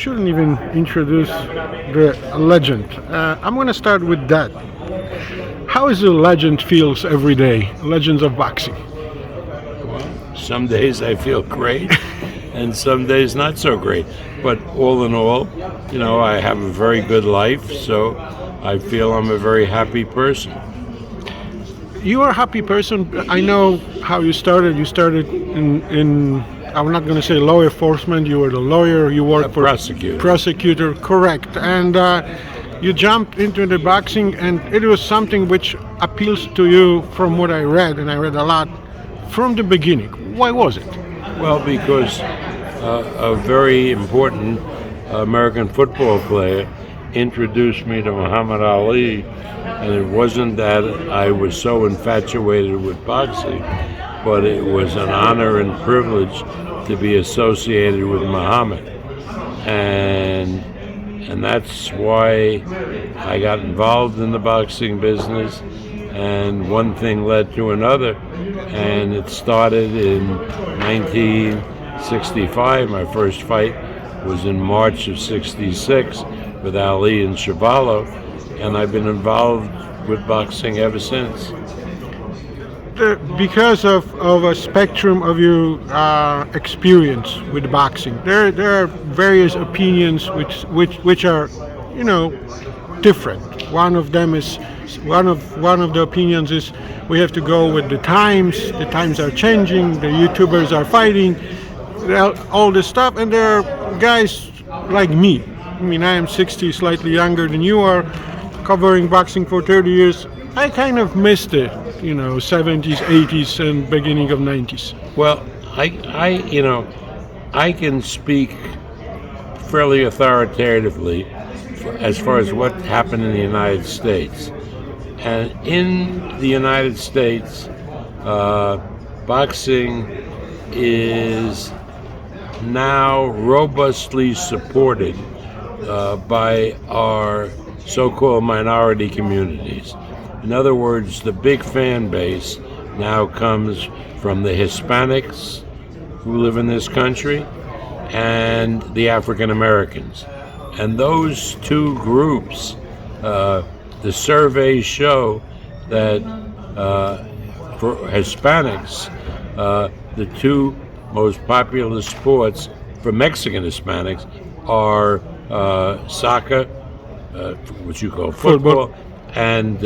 shouldn't even introduce the legend. I'm going to start with that. How is a legend feels every day? Legends of boxing. Some days I feel great, and some days not so great. But all in all, I have a very good life, so I feel I'm a very happy person. You are a happy person. I know how you started. You started in I'm not going to say law enforcement. You were the lawyer. You worked for Prosecutor. Prosecutor, correct. And you jumped into the boxing, and it was something which appeals to you from what I read, and I read a lot from the beginning. Why was it? Well, because a very important American football player introduced me to Muhammad Ali, and it wasn't that I was so infatuated with boxing, but it was an honor and privilege to be associated with Muhammad, and that's why I got involved in the boxing business, and one thing led to another, and it started in 1965. My first fight was in March of '66 with Ali and Chuvalo, and I've been involved with boxing ever since. Because of a spectrum of your experience with boxing, there are various opinions which are, different. One of them is one of the opinions is we have to go with the times. The times are changing. The YouTubers are fighting, all this stuff, and there are guys like me. I mean, I am 60, slightly younger than you are, covering boxing for 30 years. I kind of missed it, 70s, 80s, and beginning of 90s. Well, I can speak fairly authoritatively as far as what happened in the United States. And in the United States, boxing is now robustly supported by our so-called minority communities. In other words, the big fan base now comes from the Hispanics who live in this country and the African Americans. And those two groups, the surveys show that for Hispanics, the two most popular sports for Mexican Hispanics are soccer, which you call football, and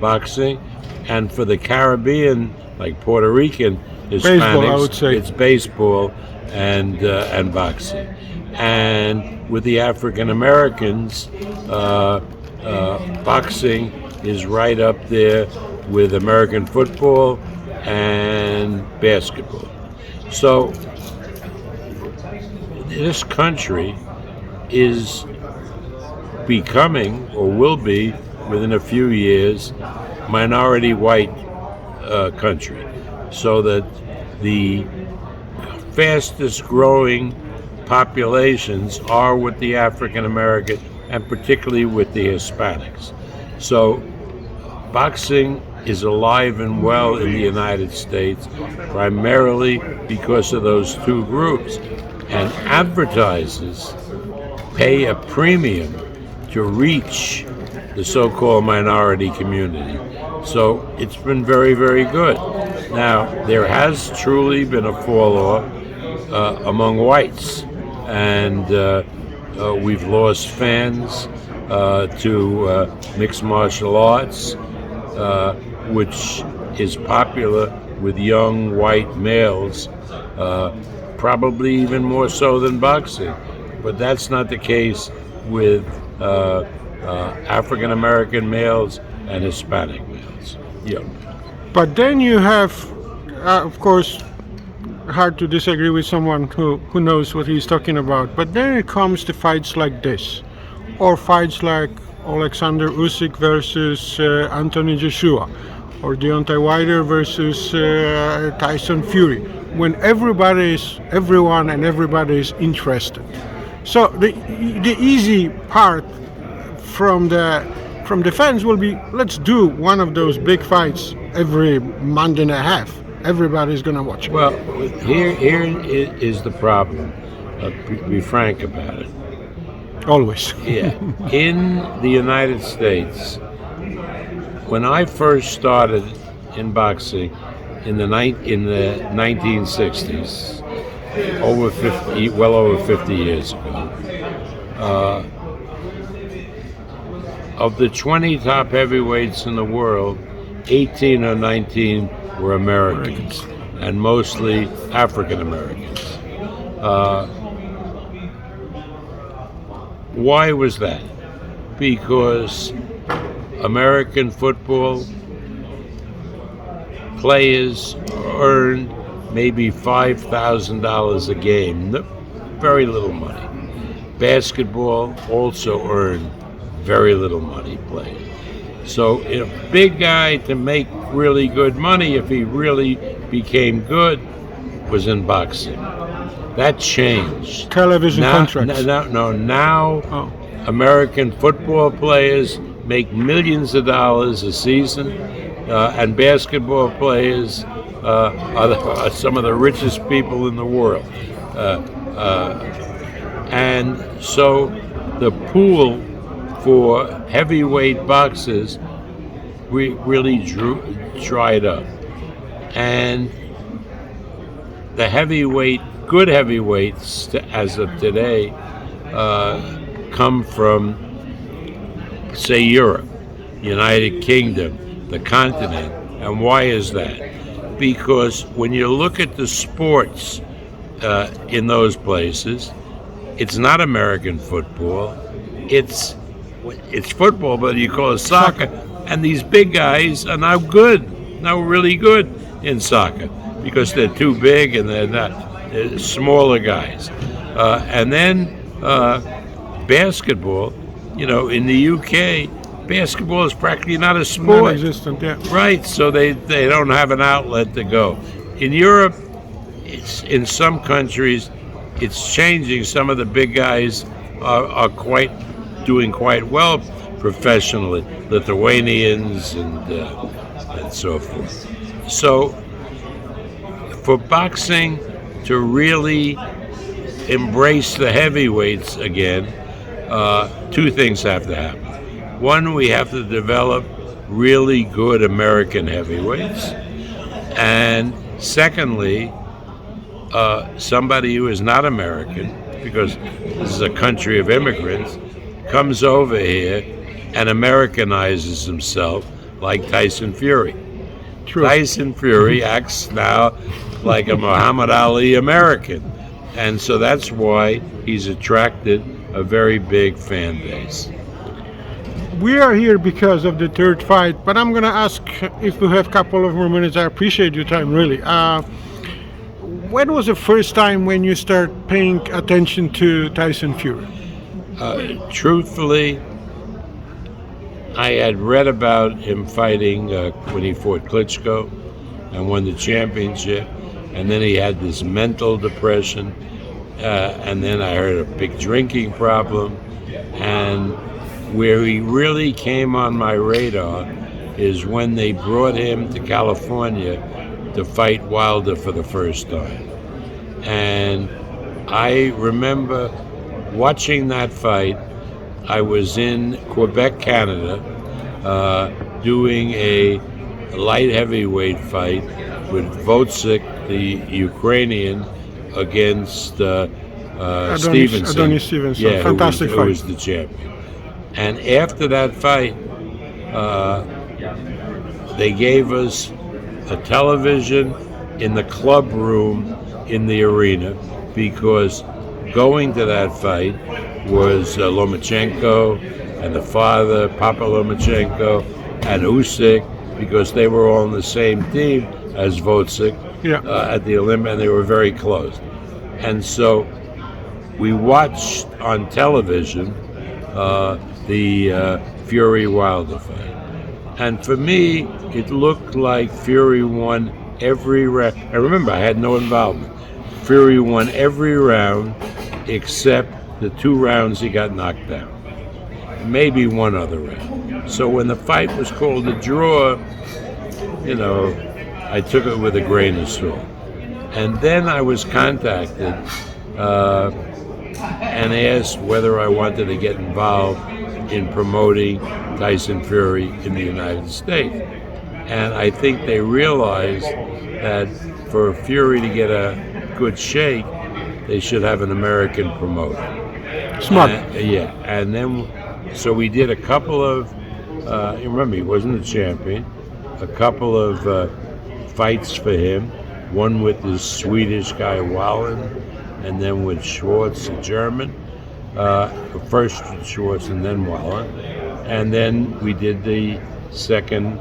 boxing, and for the Caribbean, like Puerto Rican Hispanics, baseball, I would say. It's baseball and boxing. And with the African Americans, boxing is right up there with American football and basketball. So this country is becoming, or will be within a few years, minority white country, so that the fastest growing populations are with the African American and particularly with the Hispanics. So boxing is alive and well in the United States primarily because of those two groups, and advertisers pay a premium to reach the so-called minority community. So it's been very, very good. Now, there has truly been a fall-off among whites, and we've lost fans to mixed martial arts, which is popular with young white males, probably even more so than boxing. But that's not the case with African American males and Hispanic males. Yeah. But then you have, of course, hard to disagree with someone who knows what he's talking about. But then it comes to fights like this, or fights like Alexander Usyk versus Anthony Joshua, or Deontay Wilder versus Tyson Fury, when everyone is interested. So the easy part from the fans will be, let's do one of those big fights every month and a half. Everybody's gonna watch it. Well, here is the problem. Be frank about it. Always. Yeah. In the United States, when I first started in boxing in the 1960s, well over 50 years ago, of the 20 top heavyweights in the world, 18 or 19 were Americans, and mostly African Americans. Why was that? Because American football players earned maybe $5,000 a game, very little money. Basketball also earned very little money played. So a big guy to make really good money, if he really became good, was in boxing. That changed. Television contracts. Now American football players make millions of dollars a season, and basketball players are some of the richest people in the world. And so the pool for heavyweight boxers really dried up. And the good heavyweights as of today come from, say, Europe, United Kingdom, the continent. And why is that? Because when you look at the sports in those places, it's not American football. It's football, but you call it soccer. And these big guys are now really good in soccer because they're too big and they're smaller guys. And then basketball, in the UK, basketball is practically not a sport. Non-existent, yeah. Right, so they don't have an outlet to go. In Europe, in some countries, it's changing. Some of the big guys are doing quite well professionally, Lithuanians and so forth. So for boxing to really embrace the heavyweights again, two things have to happen. One, we have to develop really good American heavyweights. And secondly, somebody who is not American, because this is a country of immigrants, comes over here and Americanizes himself like Tyson Fury. True. Tyson Fury acts now like a Muhammad Ali American. And so that's why he's attracted a very big fan base. We are here because of the third fight, but I'm going to ask if we have a couple of more minutes. I appreciate your time, really. When was the first time when you start paying attention to Tyson Fury? Truthfully, I had read about him fighting when he fought Klitschko and won the championship, and then he had this mental depression, and then I heard a big drinking problem, and where he really came on my radar is when they brought him to California to fight Wilder for the first time. And I remember watching that fight. I was in Quebec, Canada, doing a light heavyweight fight with Wojcik, the Ukrainian, against Stevenson. Adonis Stevenson, yeah, fantastic fight. Who was the champion. And after that fight, they gave us a television in the club room in the arena, because going to that fight was Lomachenko and the father, Papa Lomachenko, and Usyk, because they were all on the same team as Wojcik at the Olympic, and they were very close. And so we watched on television the Fury-Wilder fight. And for me, it looked like Fury won every round. I remember I had no involvement. Fury won every round except the 2 rounds he got knocked down. Maybe one other round. So when the fight was called a draw, I took it with a grain of salt. And then I was contacted and asked whether I wanted to get involved in promoting Tyson Fury in the United States. And I think they realized that for Fury to get a good shake, they should have an American promoter. Smart. Yeah, and then so we did a couple of. Remember, he wasn't the champion. A couple of fights for him. One with the Swedish guy Wallen, and then with Schwartz, the German. First Schwartz and then Wallen, and then we did the second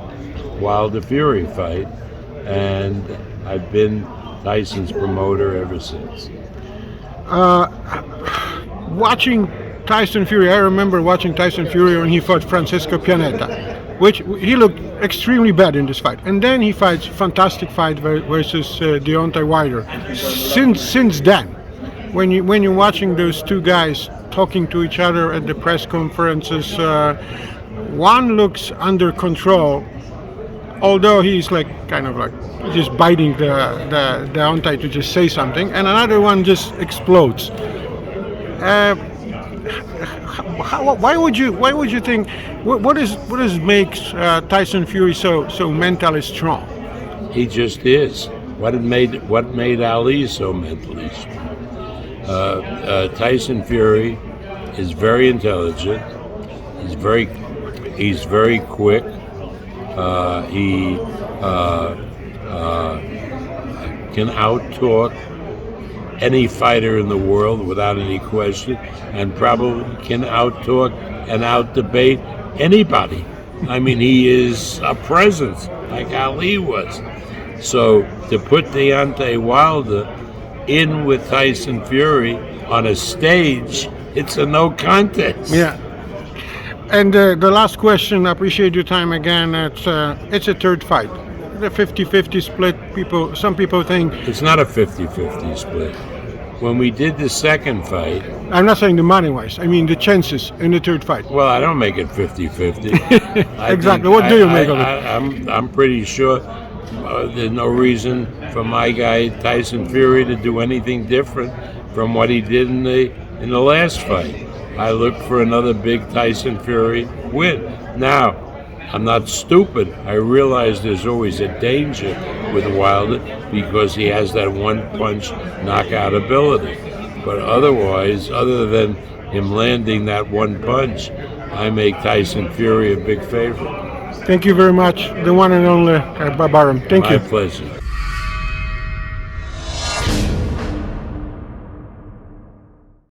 Wilder Fury fight, and I've been Tyson's promoter ever since. Watching Tyson Fury, I remember watching Tyson Fury when he fought Francisco Pianeta, which he looked extremely bad in this fight. And then he fights fantastic fight versus Deontay Wilder. Since then, when you're watching those two guys talking to each other at the press conferences, one looks under control, although he's like kind of like just biting the Deontay to just say something, and another one just explodes. Why would you think? What makes Tyson Fury so mentally strong? He just is. What made Ali so mentally strong? Tyson Fury is very intelligent. He's very quick. He can out-talk any fighter in the world without any question, and probably can out-talk and out-debate anybody. I mean, he is a presence like Ali was. So to put Deontay Wilder in with Tyson Fury on a stage, it's a no contest. Yeah. And the last question, I appreciate your time again. It's a third fight. The 50-50 split, some people think... It's not a 50-50 split. When we did the second fight... I'm not saying the money-wise. I mean the chances in the third fight. Well, I don't make it 50-50. Exactly. What do you make of it? I'm pretty sure there's no reason for my guy Tyson Fury to do anything different from what he did in the last fight. I look for another big Tyson Fury win. Now, I'm not stupid. I realize there's always a danger with Wilder because he has that one-punch knockout ability. But otherwise, other than him landing that one punch, I make Tyson Fury a big favorite. Thank you very much. The one and only Babaram. Thank you. My pleasure.